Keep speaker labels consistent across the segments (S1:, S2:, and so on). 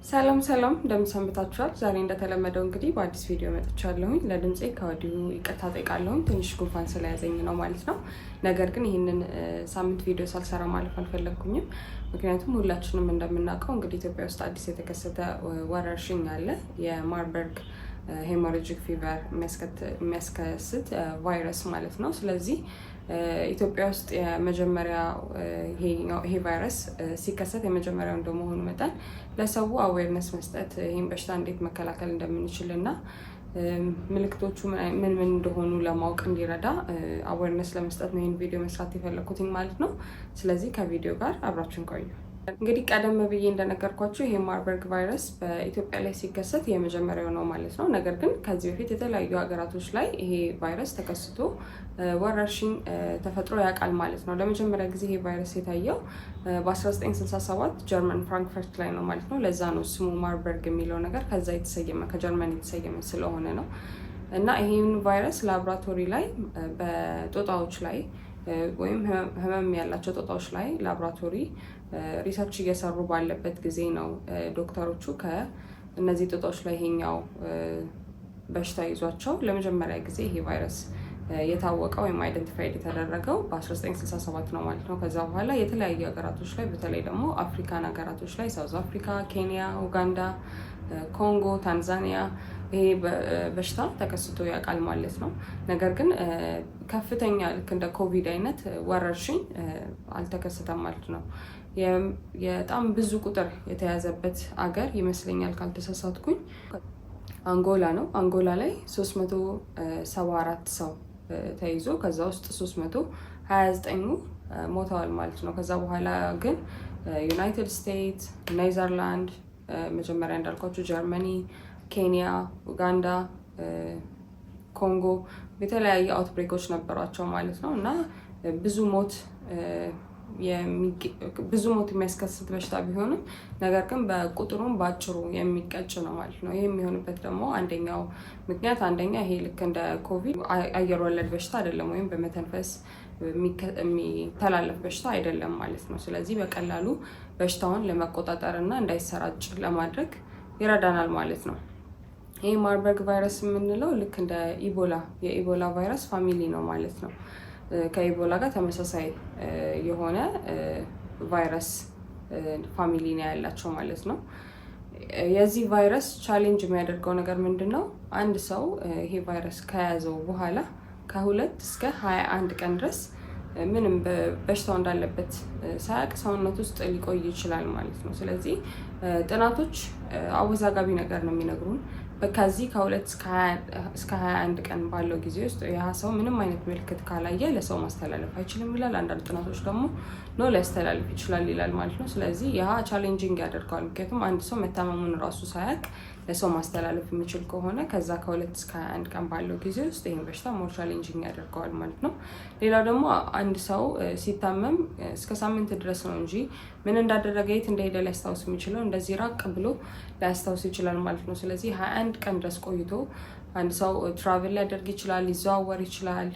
S1: ሰላም እንደምን ሰንብታችኋል? ዛሬ እንደተለመደው እንግዲህ በአዲስ ቪዲዮ መጥቻለሁኝ። ለድምጼ ከወዲሁ ይቅርታ ጠይቃለሁኝ። ትንሽ ጉንፋን ስለያዘኝ ነው ማለት ነው። ነገር ግን ይህንን ሳምንት ቪዲዮ ሳልሰራ ማለፍ አልፈለግኩኝም። ምክንያቱም ሁላችንም እንደምናውቀው እንግዲህ ኢትዮጵያ ውስጥ አዲስ የተከሰተ ወረርሽኝ አለ። የማርበርግ ሄሞራጂክ ፊቨር የሚያስከስት ቫይረስ ማለት ነው። ስለዚህ ኢትዮጵያ ውስጥ የመጀመሪያ ይሄ ቫይረስ ሲከሰት የመጀመሪያው እንደመሆኑ መጠን ለሰው አዌርነስ መስጠት ይህን በሽታ እንዴት መከላከል እንደምንችል እና ምልክቶቹ ምን እንደሆኑ ለማወቅ እንዲረዳ አዌርነስ ለመስጠት ነው ይህን ቪዲዮ መስራት የፈለኩትኝ ማለት ነው። ስለዚህ ከቪዲዮ ጋር አብራችን ቆዩ። እንግዲህ ቀደም ብዬ እንደነገርኳችሁ ይሄ ማርበርግ ቫይረስ በኢትዮጵያ ላይ ሲከሰት የመጀመሪያው ነው ማለት ነው። ነገር ግን ከዚህ በፊት የተለያዩ ሀገራቶች ላይ ይሄ ቫይረስ ተከስቶ ወረርሽኝ ተፈጥሮ ያውቃል ማለት ነው። ለመጀመሪያ ጊዜ ይሄ ቫይረስ የታየው በ1967 ጀርመን ፍራንክፈርት ላይ ነው ማለት ነው። ለዛ ነው ስሙ ማርበርግ የሚለው ነገር ከዛ የተሰየመ ከጀርመን የተሰየመ ስለሆነ ነው። እና ይሄን ቫይረስ ላቦራቶሪ ላይ በጦጣዎች ላይ ወይም ህመም ያላቸው ጦጣዎች ላይ ላቦራቶሪ ሪሰርች እየሰሩ ባለበት ጊዜ ነው ዶክተሮቹ ከእነዚህ ጦጣዎች ላይ ይሄኛው በሽታ ይዟቸው ለመጀመሪያ ጊዜ ይሄ ቫይረስ የታወቀው ወይም አይደንቲፋይድ የተደረገው በ1967 ነው ማለት ነው። ከዛ በኋላ የተለያዩ ሀገራቶች ላይ በተለይ ደግሞ አፍሪካን ሀገራቶች ላይ ሳውዝ አፍሪካ፣ ኬንያ፣ ኡጋንዳ፣ ኮንጎ፣ ታንዛኒያ ይሄ በሽታ ተከስቶ ያውቃል ማለት ነው። ነገር ግን ከፍተኛ ልክ እንደ ኮቪድ አይነት ወረርሽኝ አልተከሰተም ማለት ነው። በጣም ብዙ ቁጥር የተያዘበት አገር ይመስለኛል ካልተሳሳትኩኝ አንጎላ ነው። አንጎላ ላይ 374 ሰው ተይዞ ከዛ ውስጥ 329ኙ ሞተዋል ማለት ነው። ከዛ በኋላ ግን ዩናይትድ ስቴትስ፣ ኔዘርላንድ፣ መጀመሪያ እንዳልኳቸው ጀርመኒ፣ ኬንያ፣ ኡጋንዳ፣ ኮንጎ የተለያዩ አውትብሬኮች ነበሯቸው ማለት ነው እና ብዙ ሞት የሚያስከስት በሽታ ቢሆንም ነገር ግን በቁጥሩም በአጭሩ የሚቀጭ ነው ማለት ነው። ይህ የሚሆንበት ደግሞ አንደኛው ምክንያት ይሄ ልክ እንደ ኮቪድ አየር ወለድ በሽታ አይደለም ወይም በመተንፈስ የሚተላለፍ በሽታ አይደለም ማለት ነው። ስለዚህ በቀላሉ በሽታውን ለመቆጣጠር እና እንዳይሰራጭ ለማድረግ ይረዳናል ማለት ነው። ይህ ማርበርግ ቫይረስ የምንለው ልክ እንደ የኢቦላ ቫይረስ ፋሚሊ ነው ማለት ነው። ከኢቦላ ጋር ተመሳሳይ የሆነ ቫይረስ ፋሚሊ ነው ያላቸው ማለት ነው። የዚህ ቫይረስ ቻሌንጅ የሚያደርገው ነገር ምንድን ነው? አንድ ሰው ይሄ ቫይረስ ከያዘው በኋላ ከ2 እስከ 21 ቀን ድረስ ምንም በሽታው እንዳለበት ሳያውቅ ሰውነት ውስጥ ሊቆይ ይችላል ማለት ነው። ስለዚህ ጥናቶች አወዛጋቢ ነገር ነው የሚነግሩን። ከዚህ ከ2 እስከ 21 ቀን ባለው ጊዜ ውስጥ ያ ሰው ምንም አይነት ምልክት ካላየ ለሰው ማስተላለፍ አይችልም ይላል። አንዳንድ ጥናቶች ደግሞ ኖ ሊያስተላልፍ ይችላል ይላል ማለት ነው። ስለዚህ ያ ቻሌንጂንግ ያደርገዋል። ምክንያቱም አንድ ሰው መታመሙን ራሱ ሳያውቅ ለሰው ማስተላለፍ የሚችል ከሆነ ከዛ ከ2 እስከ 21 ቀን ባለው ጊዜ ውስጥ ይህን በሽታ ሞር ቻሌንጂንግ ያደርገዋል ማለት ነው። ሌላው ደግሞ አንድ ሰው ሲታመም እስከ ሳምንት ድረስ ነው እንጂ ምን እንዳደረገ የት እንደሄደ ሊያስታውስ የሚችለው እንደዚህ ራቅ ብሎ ሊያስታውስ ይችላል ማለት ነው። ስለዚህ 21 ቀን ድረስ ቆይቶ አንድ ሰው ትራቨል ሊያደርግ ይችላል፣ ሊዘዋወር ይችላል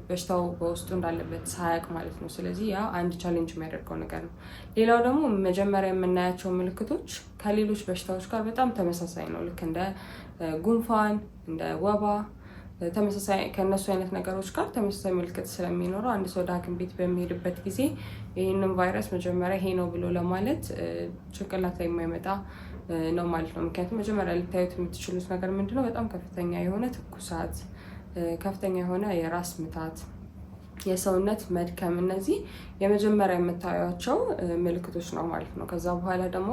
S1: በሽታው በውስጡ እንዳለበት ሳያውቅ ማለት ነው። ስለዚህ ያ አንድ ቻሌንጅ የሚያደርገው ነገር ነው። ሌላው ደግሞ መጀመሪያ የምናያቸው ምልክቶች ከሌሎች በሽታዎች ጋር በጣም ተመሳሳይ ነው። ልክ እንደ ጉንፋን፣ እንደ ወባ ተመሳሳይ ከእነሱ አይነት ነገሮች ጋር ተመሳሳይ ምልክት ስለሚኖረው አንድ ሰው ወደ ሐኪም ቤት በሚሄድበት ጊዜ ይህንን ቫይረስ መጀመሪያ ይሄ ነው ብሎ ለማለት ጭንቅላት ላይ የማይመጣ ነው ማለት ነው። ምክንያቱም መጀመሪያ ልታዩት የምትችሉት ነገር ምንድነው? በጣም ከፍተኛ የሆነ ትኩሳት፣ ከፍተኛ የሆነ የራስ ምታት፣ የሰውነት መድከም፣ እነዚህ የመጀመሪያ የምታዩቸው ምልክቶች ነው ማለት ነው። ከዛ በኋላ ደግሞ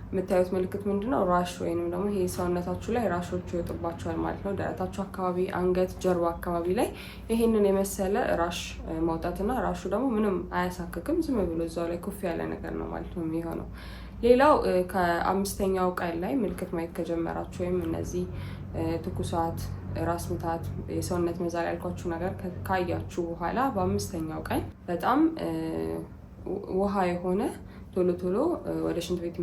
S1: የምታዩት ምልክት ምንድነው? ራሽ ወይንም ደግሞ ይሄ ሰውነታችሁ ላይ ራሾች ይወጡባቸዋል ማለት ነው። ደረታችሁ አካባቢ፣ አንገት፣ ጀርባ አካባቢ ላይ ይሄንን የመሰለ ራሽ መውጣትና ራሹ ደግሞ ምንም አያሳክክም፣ ዝም ብሎ እዛው ላይ ኩፍ ያለ ነገር ነው ማለት ነው የሚሆነው። ሌላው ከ5ኛው ቀን ላይ ምልክት ማየት ከጀመራችሁ ወይም እነዚህ ትኩሳት፣ ራስ ምታት፣ የሰውነት መዛል ያልኳችሁ ነገር ካያችሁ በኋላ በ5ኛው ቀን በጣም ውሃ የሆነ ቶሎ ወደ ሽንት ቤት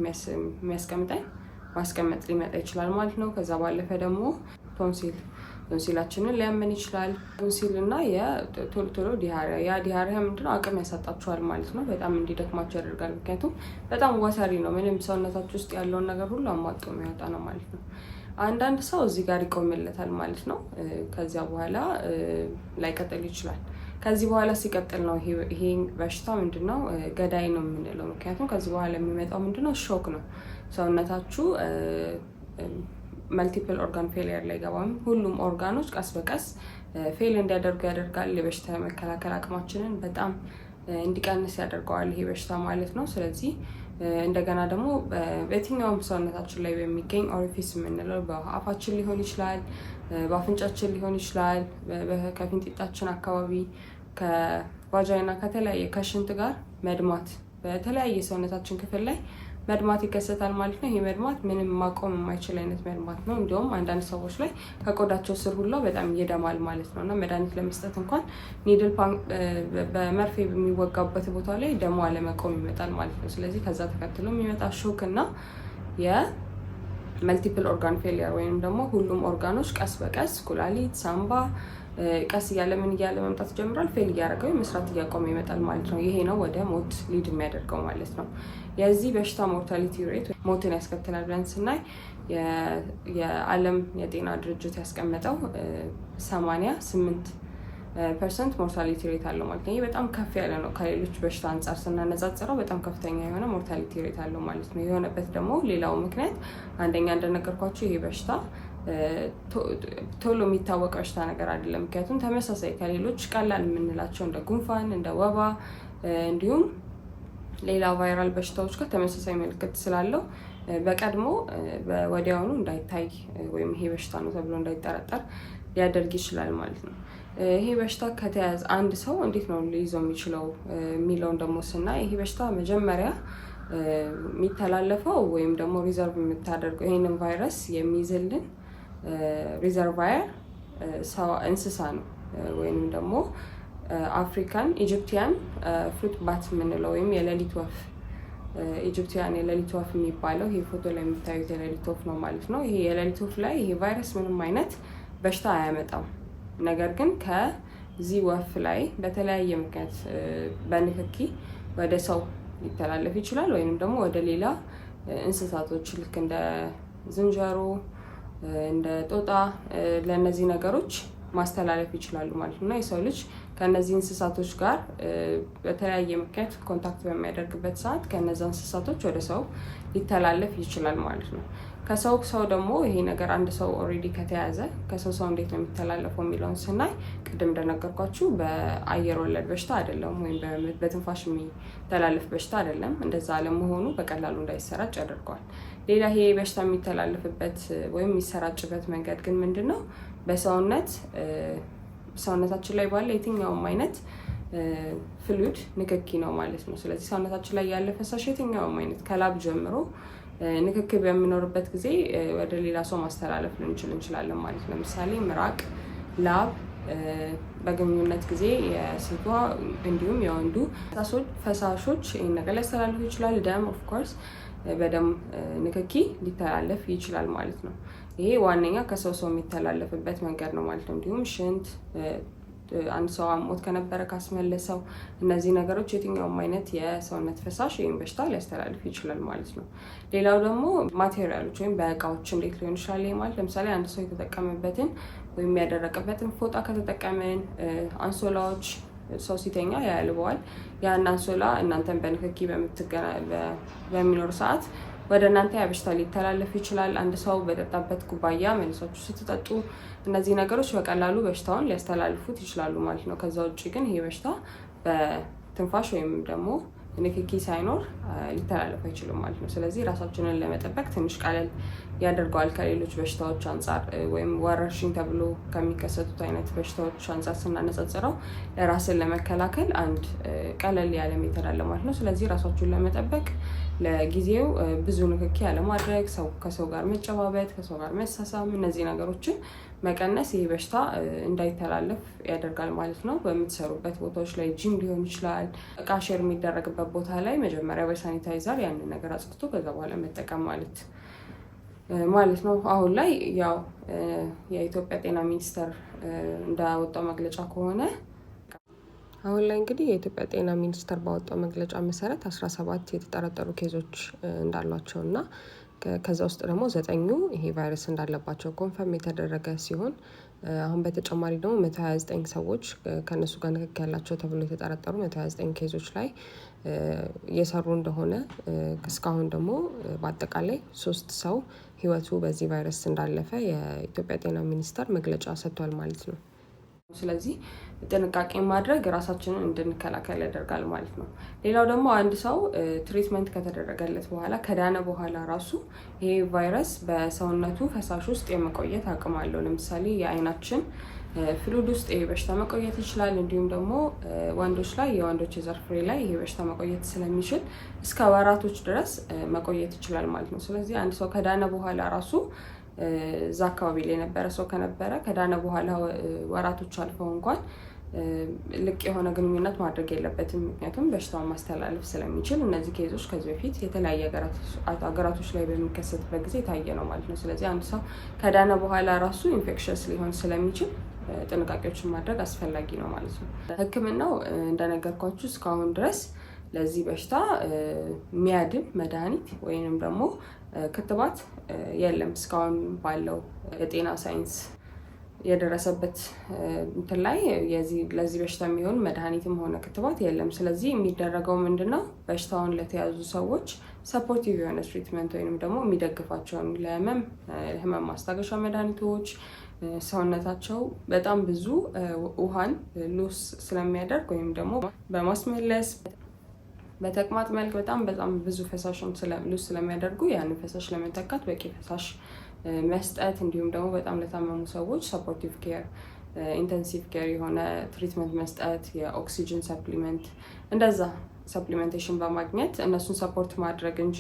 S1: ማስቀመጥ ሊመጣ ይችላል ማለት ነው። ከዛ ባለፈ ደግሞ ቶንሲላችንን ሊያመን ይችላል። ቶንሲልና የቶሎ ቶሎ ዲያሪያ፣ ያ ዲያሪያ ምንድነው አቅም ያሳጣችኋል ማለት ነው። በጣም እንዲደክማቸው ያደርጋል። ምክንያቱም በጣም ወተሪ ነው። ምንም ሰውነታችሁ ውስጥ ያለውን ነገር ሁሉ አሟጦ የሚያወጣ ነው ማለት ነው። አንዳንድ ሰው እዚህ ጋር ይቆምለታል ማለት ነው። ከዚያ በኋላ ላይቀጥል ይችላል። ከዚህ በኋላ ሲቀጥል ነው ይሄ በሽታ ምንድነው ገዳይ ነው የምንለው። ምክንያቱም ከዚህ በኋላ የሚመጣው ምንድነው ሾክ ነው። ሰውነታችሁ መልቲፕል ኦርጋን ፌሊየር ላይ ገባም። ሁሉም ኦርጋኖች ቀስ በቀስ ፌል እንዲያደርጉ ያደርጋል። የበሽታ መከላከል አቅማችንን በጣም እንዲቀንስ ያደርገዋል ይሄ በሽታ ማለት ነው። ስለዚህ እንደገና ደግሞ በየትኛውም ሰውነታችን ላይ በሚገኝ ኦሪፊስ የምንለው በአፋችን ሊሆን ይችላል፣ በአፍንጫችን ሊሆን ይችላል፣ ከፊንጢጣችን አካባቢ፣ ከቫጃይና ከተለያየ ከሽንት ጋር መድማት በተለያየ ሰውነታችን ክፍል ላይ መድማት ይከሰታል ማለት ነው። ይሄ መድማት ምንም ማቆም የማይችል አይነት መድማት ነው። እንዲሁም አንዳንድ ሰዎች ላይ ከቆዳቸው ስር ሁላ በጣም ይደማል ማለት ነው እና መድኃኒት ለመስጠት እንኳን ኒድል በመርፌ በሚወጋበት ቦታ ላይ ደሞ አለመቆም ይመጣል ማለት ነው። ስለዚህ ከዛ ተከትሎ የሚመጣ ሾክ እና የመልቲፕል ኦርጋን ፌሊየር ወይም ደግሞ ሁሉም ኦርጋኖች ቀስ በቀስ ኩላሊት፣ ሳምባ ቀስ እያለ ምን እያለ መምጣት ጀምሯል። ፌል እያደረገው መስራት እያቆመ ይመጣል ማለት ነው። ይሄ ነው ወደ ሞት ሊድ የሚያደርገው ማለት ነው። የዚህ በሽታ ሞርታሊቲ ሬት ሞትን ያስከትላል ብለን ስናይ የዓለም የጤና ድርጅት ያስቀመጠው 88% ሞርታሊቲ ሬት አለው ማለት ነው። ይሄ በጣም ከፍ ያለ ነው። ከሌሎች በሽታ አንጻር ስናነጻጽረው በጣም ከፍተኛ የሆነ ሞርታሊቲ ሬት አለው ማለት ነው። የሆነበት ደግሞ ሌላው ምክንያት አንደኛ እንደነገርኳቸው ይሄ በሽታ ቶሎ የሚታወቅ በሽታ ነገር አይደለም። ምክንያቱም ተመሳሳይ ከሌሎች ቀላል የምንላቸው እንደ ጉንፋን፣ እንደ ወባ እንዲሁም ሌላ ቫይራል በሽታዎች ጋር ተመሳሳይ ምልክት ስላለው በቀድሞ ወዲያውኑ እንዳይታይ ወይም ይሄ በሽታ ነው ተብሎ እንዳይጠረጠር ሊያደርግ ይችላል ማለት ነው። ይሄ በሽታ ከተያዘ አንድ ሰው እንዴት ነው ሊይዘው የሚችለው የሚለውን ደግሞ ስናይ ይሄ በሽታ መጀመሪያ የሚተላለፈው ወይም ደግሞ ሪዘርቭ የምታደርገው ይሄንን ቫይረስ የሚይዝልን ሪዘርቫየር እንስሳ ነው ወይም ደግሞ አፍሪካን ኢጂፕቲያን ፍሩት ባት የምንለው ወይም የሌሊት ወፍ ኢጂፕቲያን የሌሊት ወፍ የሚባለው ይሄ ፎቶ ላይ የምታዩት የሌሊት ወፍ ነው ማለት ነው። ይሄ የሌሊት ወፍ ላይ ይሄ ቫይረስ ምንም አይነት በሽታ አያመጣም። ነገር ግን ከዚህ ወፍ ላይ በተለያየ ምክንያት በንክኪ ወደ ሰው ሊተላለፍ ይችላል ወይንም ደግሞ ወደ ሌላ እንስሳቶች ልክ እንደ ዝንጀሮ፣ እንደ ጦጣ ለእነዚህ ነገሮች ማስተላለፍ ይችላሉ ማለት ነው። የሰው ልጅ ከእነዚህ እንስሳቶች ጋር በተለያየ ምክንያት ኮንታክት በሚያደርግበት ሰዓት ከእነዚ እንስሳቶች ወደ ሰው ሊተላለፍ ይችላል ማለት ነው። ከሰው ሰው ደግሞ ይሄ ነገር አንድ ሰው ኦልሬዲ ከተያዘ ከሰው ሰው እንዴት ነው የሚተላለፈው የሚለውን ስናይ ቅድም እንደነገርኳችሁ በአየር ወለድ በሽታ አይደለም ወይም በትንፋሽ የሚተላለፍ በሽታ አይደለም። እንደዛ አለመሆኑ በቀላሉ እንዳይሰራጭ ያደርገዋል። ሌላ ይሄ በሽታ የሚተላለፍበት ወይም የሚሰራጭበት መንገድ ግን ምንድን ነው? ሰውነታችን ላይ ባለ የትኛውም አይነት ፍሉድ ንክኪ ነው ማለት ነው። ስለዚህ ሰውነታችን ላይ ያለ ፈሳሽ የትኛውም አይነት ከላብ ጀምሮ ንክኪ በሚኖርበት ጊዜ ወደ ሌላ ሰው ማስተላለፍ እንችላለን ማለት ነው። ለምሳሌ ምራቅ፣ ላብ በግንኙነት ጊዜ የሴቷ እንዲሁም የወንዱ ፈሳሾች ይህን ነገር ሊያስተላልፉ ይችላል። ደም ኦፍኮርስ በደም ንክኪ ሊተላለፍ ይችላል ማለት ነው። ይሄ ዋነኛ ከሰው ሰው የሚተላለፍበት መንገድ ነው ማለት ነው። እንዲሁም ሽንት፣ አንድ ሰው አሞት ከነበረ ካስመለሰው፣ እነዚህ ነገሮች የትኛውም አይነት የሰውነት ፈሳሽ ወይም በሽታ ሊያስተላልፍ ይችላል ማለት ነው። ሌላው ደግሞ ማቴሪያሎች ወይም በእቃዎች እንዴት ሊሆን ይችላል ማለት ለምሳሌ አንድ ሰው የተጠቀመበትን ወይም ያደረቀበትን ፎጣ ከተጠቀመን፣ አንሶላዎች ሰው ሲተኛ ያልበዋል። ያን አንሶላ እናንተን በንክኪ በሚኖር ሰዓት ወደ እናንተ ያ በሽታ ሊተላለፍ ይችላል። አንድ ሰው በጠጣበት ኩባያ መልሳችሁ ስትጠጡ እነዚህ ነገሮች በቀላሉ በሽታውን ሊያስተላልፉት ይችላሉ ማለት ነው። ከዛ ውጭ ግን ይሄ በሽታ በትንፋሽ ወይም ደግሞ ንክኪ ሳይኖር ሊተላለፍ አይችልም ማለት ነው። ስለዚህ ራሳችንን ለመጠበቅ ትንሽ ቀለል ያደርገዋል ከሌሎች በሽታዎች አንጻር ወይም ወረርሽኝ ተብሎ ከሚከሰቱት አይነት በሽታዎች አንጻር ስናነጻጽረው ራስን ለመከላከል አንድ ቀለል ያለ ሜተድ አለ ማለት ነው። ስለዚህ ራሳችሁን ለመጠበቅ ለጊዜው ብዙ ንክኪ ያለማድረግ፣ ከሰው ጋር መጨባበጥ፣ ከሰው ጋር መሳሳም፣ እነዚህ ነገሮችን መቀነስ ይህ በሽታ እንዳይተላለፍ ያደርጋል ማለት ነው። በምትሰሩበት ቦታዎች ላይ ጂም ሊሆን ይችላል፣ እቃ ሼር የሚደረግበት ቦታ ላይ መጀመሪያ በሳኒታይዘር ያንን ነገር አጽድቶ ከዛ በኋላ መጠቀም ማለት ማለት ነው። አሁን ላይ ያው የኢትዮጵያ ጤና ሚኒስቴር እንዳወጣው መግለጫ ከሆነ አሁን ላይ እንግዲህ የኢትዮጵያ ጤና ሚኒስቴር ባወጣው መግለጫ መሰረት 17 የተጠረጠሩ ኬዞች እንዳሏቸው እና ከዛ ውስጥ ደግሞ 9ኙ ይሄ ቫይረስ እንዳለባቸው ኮንፈርም የተደረገ ሲሆን አሁን በተጨማሪ ደግሞ 129 ሰዎች ከነሱ ጋር ንክኪ ያላቸው ተብሎ የተጠረጠሩ 129 ኬዞች ላይ እየሰሩ እንደሆነ እስካሁን ደግሞ በአጠቃላይ 3 ሰው ህይወቱ በዚህ ቫይረስ እንዳለፈ የኢትዮጵያ ጤና ሚኒስቴር መግለጫ ሰጥቷል ማለት ነው። ስለዚህ ጥንቃቄ ማድረግ ራሳችንን እንድንከላከል ያደርጋል ማለት ነው። ሌላው ደግሞ አንድ ሰው ትሪትመንት ከተደረገለት በኋላ ከዳነ በኋላ ራሱ ይሄ ቫይረስ በሰውነቱ ፈሳሽ ውስጥ የመቆየት አቅም አለው። ለምሳሌ የአይናችን ፍሉድ ውስጥ ይሄ በሽታ መቆየት ይችላል። እንዲሁም ደግሞ ወንዶች ላይ የወንዶች የዘር ፍሬ ላይ ይሄ በሽታ መቆየት ስለሚችል እስከ ወራቶች ድረስ መቆየት ይችላል ማለት ነው። ስለዚህ አንድ ሰው ከዳነ በኋላ ራሱ እዛ አካባቢ ላይ የነበረ ሰው ከነበረ ከዳነ በኋላ ወራቶች አልፈው እንኳን ልቅ የሆነ ግንኙነት ማድረግ የለበትም። ምክንያቱም በሽታውን ማስተላለፍ ስለሚችል እነዚህ ኬዞች ከዚህ በፊት የተለያየ ሀገራቶች ላይ በሚከሰትበት ጊዜ የታየ ነው ማለት ነው። ስለዚህ አንድ ሰው ከዳነ በኋላ ራሱ ኢንፌክሽስ ሊሆን ስለሚችል ጥንቃቄዎችን ማድረግ አስፈላጊ ነው ማለት ነው። ሕክምናው እንደነገርኳችሁ እስካሁን ድረስ ለዚህ በሽታ የሚያድን መድኃኒት ወይንም ደግሞ ክትባት የለም። እስካሁን ባለው የጤና ሳይንስ የደረሰበት እንትን ላይ ለዚህ በሽታ የሚሆን መድኃኒትም ሆነ ክትባት የለም። ስለዚህ የሚደረገው ምንድነው? በሽታውን ለተያዙ ሰዎች ሰፖርቲቭ የሆነ ትሪትመንት ወይንም ደግሞ የሚደግፋቸውን ለህመም ማስታገሻ መድኃኒቶች ሰውነታቸው በጣም ብዙ ውሃን ሉስ ስለሚያደርግ ወይም ደግሞ በማስመለስ በተቅማጥ መልክ በጣም ብዙ ፈሳሽን ሉስ ስለሚያደርጉ ያንን ፈሳሽ ለመተካት በቂ ፈሳሽ መስጠት፣ እንዲሁም ደግሞ በጣም ለታመሙ ሰዎች ሰፖርቲቭ ኬር፣ ኢንተንሲቭ ኬር የሆነ ትሪትመንት መስጠት፣ የኦክሲጅን ሰፕሊመንት እንደዛ ሰፕሊሜንቴሽን በማግኘት እነሱን ሰፖርት ማድረግ እንጂ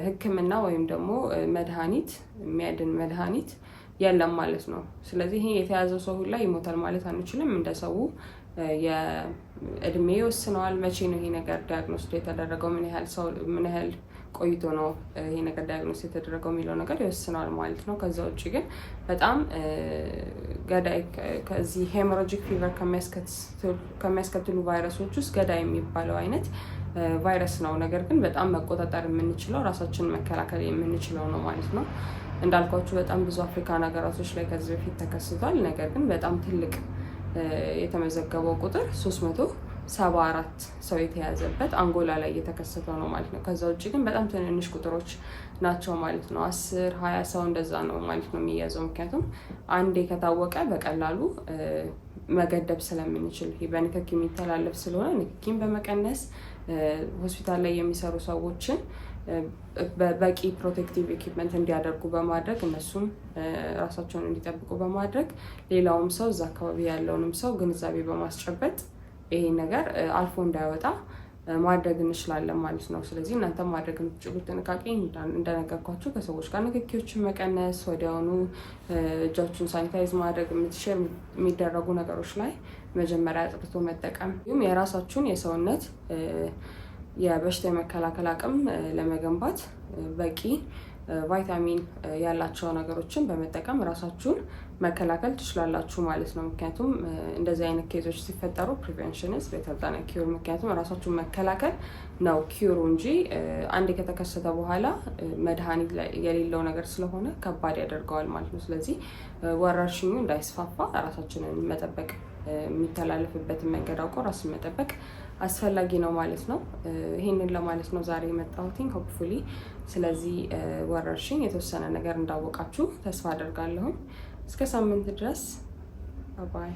S1: ሕክምና ወይም ደግሞ መድኃኒት የሚያድን መድኃኒት የለም ማለት ነው። ስለዚህ ይሄ የተያዘው ሰው ሁላ ይሞታል ማለት አንችልም። እንደ ሰው የእድሜ ይወስነዋል። መቼ ነው ይሄ ነገር ዲያግኖስ የተደረገው፣ ምን ያህል ቆይቶ ነው ይሄ ነገር ዲያግኖስ የተደረገው የሚለው ነገር ይወስነዋል ማለት ነው። ከዛ ውጭ ግን በጣም ገዳይ ከዚህ ሄሞራጂክ ፊቨር ከሚያስከትሉ ቫይረሶች ውስጥ ገዳይ የሚባለው አይነት ቫይረስ ነው። ነገር ግን በጣም መቆጣጠር የምንችለው ራሳችንን መከላከል የምንችለው ነው ማለት ነው። እንዳልኳችሁ በጣም ብዙ አፍሪካን ሀገራቶች ላይ ከዚህ በፊት ተከስቷል። ነገር ግን በጣም ትልቅ የተመዘገበው ቁጥር 374 ሰው የተያዘበት አንጎላ ላይ እየተከሰተው ነው ማለት ነው። ከዛ ውጭ ግን በጣም ትንንሽ ቁጥሮች ናቸው ማለት ነው። 10-20 ሰው እንደዛ ነው ማለት ነው የሚያዘው። ምክንያቱም አንዴ ከታወቀ በቀላሉ መገደብ ስለምንችል ይሄ በንክኪ የሚተላለፍ ስለሆነ ንክኪን በመቀነስ ሆስፒታል ላይ የሚሰሩ ሰዎችን በበቂ ፕሮቴክቲቭ ኢኩፕመንት እንዲያደርጉ በማድረግ እነሱም ራሳቸውን እንዲጠብቁ በማድረግ ሌላውም ሰው እዛ አካባቢ ያለውንም ሰው ግንዛቤ በማስጨበጥ ይሄ ነገር አልፎ እንዳይወጣ ማድረግ እንችላለን ማለት ነው። ስለዚህ እናንተም ማድረግ የምትችሉት ጥንቃቄ እንደነገርኳችሁ ከሰዎች ጋር ንክኪዎችን መቀነስ፣ ወዲያውኑ እጃችሁን ሳኒታይዝ ማድረግ፣ የሚደረጉ ነገሮች ላይ መጀመሪያ አጥርቶ መጠቀም፣ እንዲሁም የራሳችሁን የሰውነት የበሽታ የመከላከል አቅም ለመገንባት በቂ ቫይታሚን ያላቸው ነገሮችን በመጠቀም ራሳችሁን መከላከል ትችላላችሁ ማለት ነው። ምክንያቱም እንደዚህ አይነት ኬዞች ሲፈጠሩ ፕሪቨንሽን ኢዝ ቤተር ዛን ኪውር። ምክንያቱም ራሳችሁን መከላከል ነው ኪውሩ እንጂ አንዴ ከተከሰተ በኋላ መድኃኒት የሌለው ነገር ስለሆነ ከባድ ያደርገዋል ማለት ነው። ስለዚህ ወረርሽኙ እንዳይስፋፋ ራሳችንን መጠበቅ፣ የሚተላለፍበትን መንገድ አውቆ ራስን መጠበቅ አስፈላጊ ነው ማለት ነው። ይሄንን ለማለት ነው ዛሬ የመጣሁትኝ ሆፕፉሊ። ስለዚህ ወረርሽኝ የተወሰነ ነገር እንዳወቃችሁ ተስፋ አደርጋለሁኝ። እስከ ሳምንት ድረስ ባይ